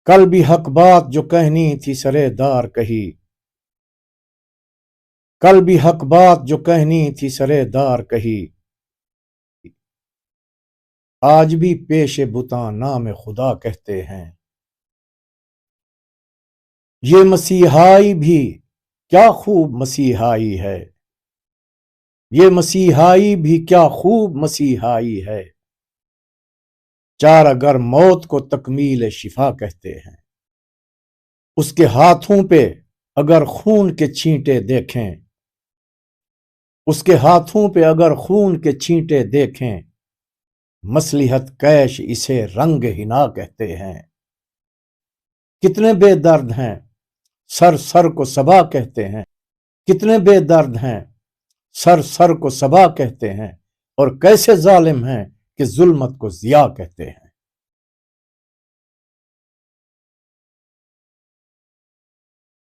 کل بھی حق بات جو کہنی تھی سرے دار کہی، کل بھی حق بات جو کہنی تھی سرے دار کہی، آج بھی پیش بتاں نام خدا کہتے ہیں۔ یہ مسیحائی بھی کیا خوب مسیحائی ہے، یہ مسیحائی بھی کیا خوب مسیحائی ہے، چار اگر موت کو تکمیل شفا کہتے ہیں۔ اس کے ہاتھوں پہ اگر خون کے چھینٹے دیکھیں، اس کے ہاتھوں پہ اگر خون کے چھینٹے دیکھیں، مصلحت کیش اسے رنگ ہنا کہتے ہیں۔ کتنے بے درد ہیں سر سر کو صبا کہتے ہیں، کتنے بے درد ہیں سر سر کو صبا کہتے ہیں، اور کیسے ظالم ہیں کہ ظلمت کو ضیاء کہتے ہیں۔